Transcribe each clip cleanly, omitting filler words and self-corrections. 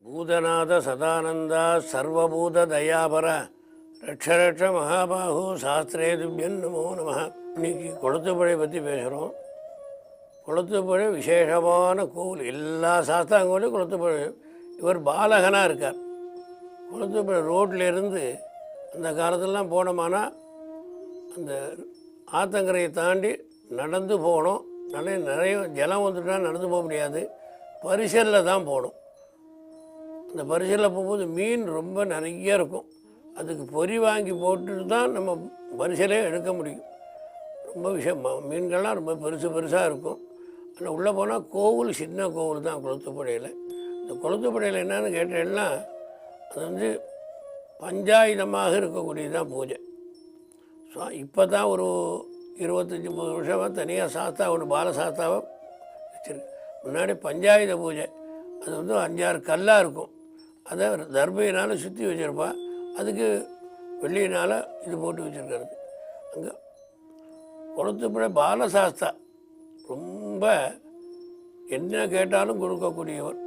பூதநாத சதானந்தா சர்வபூத தயாபர ரட்சரட்ச மகாபாகு சாஸ்திரே துப்யன் நமோ நம. இன்னைக்கு கொளுத்துப்படை பற்றி பேசுகிறோம். கொளுத்துப்படை விசேஷமான கோவில், எல்லா சாஸ்தாங்கோலையும் கொளுத்துப்படை. இவர் பாலகனாக இருக்கார். கொளுத்துப்படை ரோட்லேருந்து அந்த காலத்திலலாம் போனோம்னா அந்த ஆத்தங்கரையை தாண்டி நடந்து போகணும். நிறைய ஜலம் வந்துட்டால் நடந்து போக முடியாது, பரிசலில் தான் போகணும். அந்த பரிசலில் போகும்போது மீன் ரொம்ப நிறைய இருக்கும். அதுக்கு பொறி வாங்கி போட்டுட்டு தான் நம்ம பரிசலே எடுக்க முடியும். ரொம்ப மீன்கள்லாம் ரொம்ப பெருசாக இருக்கும். ஆனால் உள்ளே போனால் கோவில் சின்ன கோவில் தான் கொளுத்துப்படையில். இந்த கொளுத்துப்படையில் என்னன்னு கேட்டேன்னா அது பஞ்சாயுதமாக இருக்கக்கூடியதான் பூஜை. ஸோ இப்போ தான் ஒரு 25-30 வருஷமாக தனியாக சாஸ்தா ஒன்று பாலசாஸ்தாவை வச்சுருக்கு. முன்னாடி பஞ்சாயுத பூஜை, அது 5-6 கல்லாக இருக்கும். அதை தர்பையினால் சுற்றி வச்சுருப்பா. அதுக்கு வெள்ளியினால் இது போட்டு வச்சுருக்கிறது. அங்கே கொளுத்துப்படை பாலசாஸ்தா ரொம்ப என்ன கேட்டாலும் கொடுக்கக்கூடியவர்.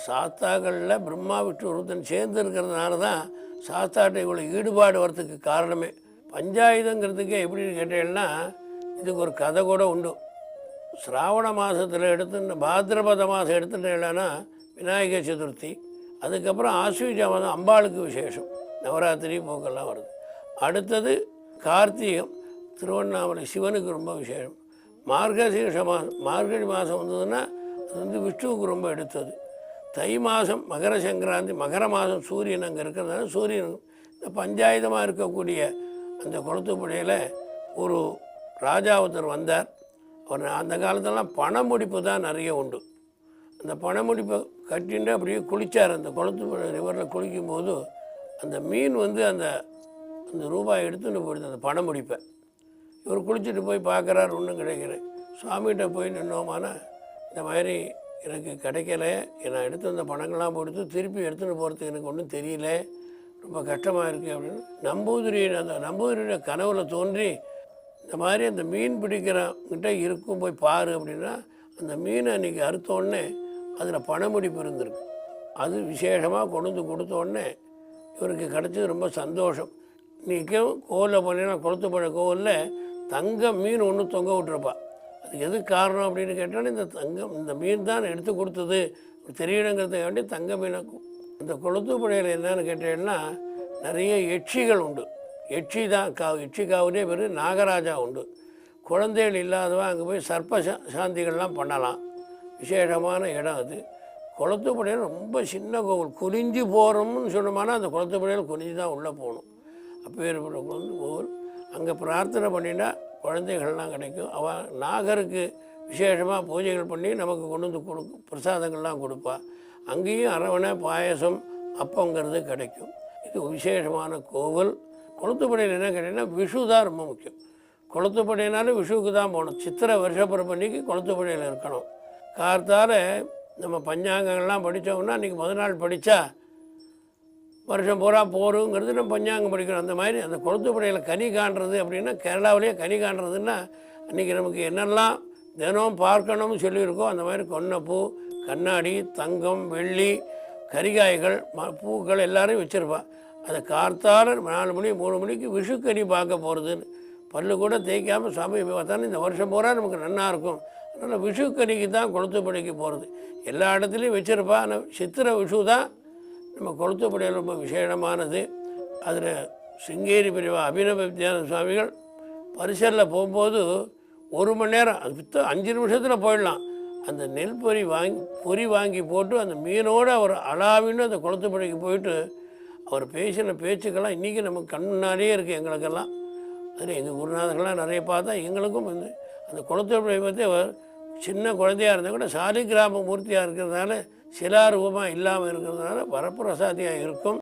சாஸ்தாக்களில் பிரம்மா விஷ்ணு ஒருத்தன் சேர்ந்து இருக்கிறதுனால தான் சாஸ்தாட்ட இவ்வளோ ஈடுபாடு வரத்துக்கு காரணமே. பஞ்சாயுதங்கிறதுக்கே எப்படின்னு கேட்டீங்கன்னா இதுக்கு ஒரு கதை கூட உண்டு. ஸ்ராவண மாதத்தில் எடுத்து பாத்ரபத மாதம் எடுத்துட்டேன்னா விநாயகர் சதுர்த்தி, அதுக்கப்புறம் ஆஸ்வீஜ மாதம் அம்பாளுக்கு விசேஷம், நவராத்திரி போக்கெல்லாம் வருது. அடுத்தது கார்த்திகம், திருவண்ணாமலை சிவனுக்கு ரொம்ப விசேஷம். மார்கசீர்ஷ மாதம், மார்கழி மாதம் வந்ததுன்னா அது விஷ்ணுவுக்கு ரொம்ப எடுத்தது. தை மாதம் மகர சங்கராந்தி, மகர மாதம் சூரியன் அங்கே இருக்கிறதுனால சூரியன். இந்த பஞ்சாயுதமாக இருக்கக்கூடிய அந்த கொளுத்துப்படையில் ஒரு ராஜா ஒருத்தர் வந்தார். அவர் அந்த காலத்திலலாம் பணமுடிப்பு தான் நிறைய உண்டு. அந்த பணமுடிப்பை கட்டிட்டு அப்படியே குளித்தார். அந்த கொளுத்துப்படை ரிவரில் குளிக்கும்போது அந்த மீன் அந்த அந்த ரூபாய் எடுத்துன்னு போயிடுது, அந்த பணமுடிப்பை. இவர் குளிச்சுட்டு போய் பார்க்குறாரு, ஒன்றும் கிடைக்கல. சுவாமிகிட்ட போய் நின்னோமானா இந்த மாதிரி எனக்கு கிடைக்கல, நான் எடுத்து அந்த பணங்கள்லாம் போட்டு திருப்பி எடுத்துகிட்டு போகிறதுக்கு எனக்கு ஒன்றும் தெரியல, ரொம்ப கஷ்டமாக இருக்குது அப்படின்னு அந்த நம்பூதிரியோட கனவுல தோன்றி இந்த மாதிரி அந்த மீன் பிடிக்கிறவங்கிட்ட இருக்கும், போய் பாரு அப்படின்னா அந்த மீனை அன்றைக்கி அறுத்தோடனே அதில் பணமுடிப்பு இருந்திருக்கு. அது விசேஷமாக கொண்டு கொடுத்தோடனே இவருக்கு கிடச்சது ரொம்ப சந்தோஷம். இன்றைக்கும் கோவிலில் போனீங்கன்னா கொளுத்துப்படை கோவிலில் தங்க மீன் ஒன்று தொங்க விட்டுருப்பா. அதுக்கு எது காரணம் அப்படின்னு கேட்டாலும் இந்த மீன் தான் எடுத்து கொடுத்தது தெரியணுங்கிறதுக்கு வேண்டி தங்க மீனை. இந்த கொளுத்துப்படையில் என்னன்னு கேட்டீங்கன்னா நிறைய யட்சிகள் உண்டு. யட்சி தான் யட்சி காவுலே பேர் நாகராஜா உண்டு. குழந்தைகள் இல்லாதவன் அங்கே போய் சர்ப்ப சாந்திகள்லாம் பண்ணலாம். விசேஷமான இடம் அது. கொளுத்துப்படையில் ரொம்ப சின்ன கோவில், குனிஞ்சு போகிறோம்னு சொன்னோம்னா அந்த கொளுத்துப்படையில் குனிஞ்சு தான் உள்ளே போகணும். அப்போ ஏற்பட்ட கோவில். அங்கே பிரார்த்தனை பண்ணினா குழந்தைகள்லாம் கிடைக்கும். அவன் நாகருக்கு விசேஷமாக பூஜைகள் பண்ணி நமக்கு கொண்டு பிரசாதங்கள்லாம் கொடுப்பா. அங்கேயும் அரவணை பாயசம் அப்பங்கிறது கிடைக்கும். இது விசேஷமான கோவில். கொளுத்துப்படையில் என்ன கேட்டீங்கன்னா விஷு தான் ரொம்ப முக்கியம். கொளுத்துப்படையினாலும் விஷுவுக்கு தான் போகணும். சித்திரை வருஷப்பிறப்பன்னைக்கு கொளுத்துப்படையில் இருக்கணும். கார்த்தால் நம்ம பஞ்சாங்கங்கள்லாம் படித்தோம்னா அன்றைக்கி முதல் நாள் படித்தா வருஷம் பூரா போருங்கிறது நம்ம பஞ்சாங்கம் படிக்கிறோம். அந்த மாதிரி அந்த கொளுத்துப்படையில் கனி காண்றது அப்படின்னா கேரளாவிலேயே கனி காண்றதுன்னா அன்றைக்கி நமக்கு என்னெல்லாம் தினம் பார்க்கணும்னு சொல்லியிருக்கோம். அந்த மாதிரி கொன்னைப்பூ, கண்ணாடி, தங்கம், வெள்ளி, கரிகாய்கள், பூக்கள் எல்லாரையும் வச்சுருப்பாள். அதை கார்த்தால் 4 மணி 3 மணிக்கு விஷுக்கனி பார்க்க போகிறதுன்னு பல்லு கூட தேய்க்காமல் சாமி பார்த்தாலும் இந்த வருஷம் பூரா நமக்கு நன்னா இருக்கும். அதனால் விஷுக்கனிக்கு தான் கொளுத்துப்படைக்கு போகிறது. எல்லா இடத்துலையும் வச்சுருப்பா. ஆனால் சித்திரை விஷு தான் நம்ம கொளுத்துப்படையில் ரொம்ப விசேஷமானது. அதில் சிங்கேரி பிரிவா அபிநவ வித்யானந்த சுவாமிகள் பரிசலில் போகும்போது 1 மணி நேரம், அது 5 நிமிஷத்தில் போயிடலாம். அந்த நெல் பொறி வாங்கி போட்டு அந்த மீனோடு அவர் அளாவின்னு அந்த கொளுத்துப்படைக்கு போயிட்டு அவர் பேசின பேச்சுக்கெல்லாம் இன்றைக்கி நமக்கு கண் முன்னாடியே இருக்குது எங்களுக்கெல்லாம். அதில் எங்கள் குருநாதர்கள்லாம் நிறைய பார்த்தா எங்களுக்கும் அந்த கொளுத்துப்படை பற்றி அவர் சின்ன குழந்தையாக இருந்தால் கூட சாலிகிராம மூர்த்தியாக இருக்கிறதுனால சிலாரூபமாக இல்லாமல் இருக்கிறதுனால வரப்பிரசாதியாக இருக்கும்.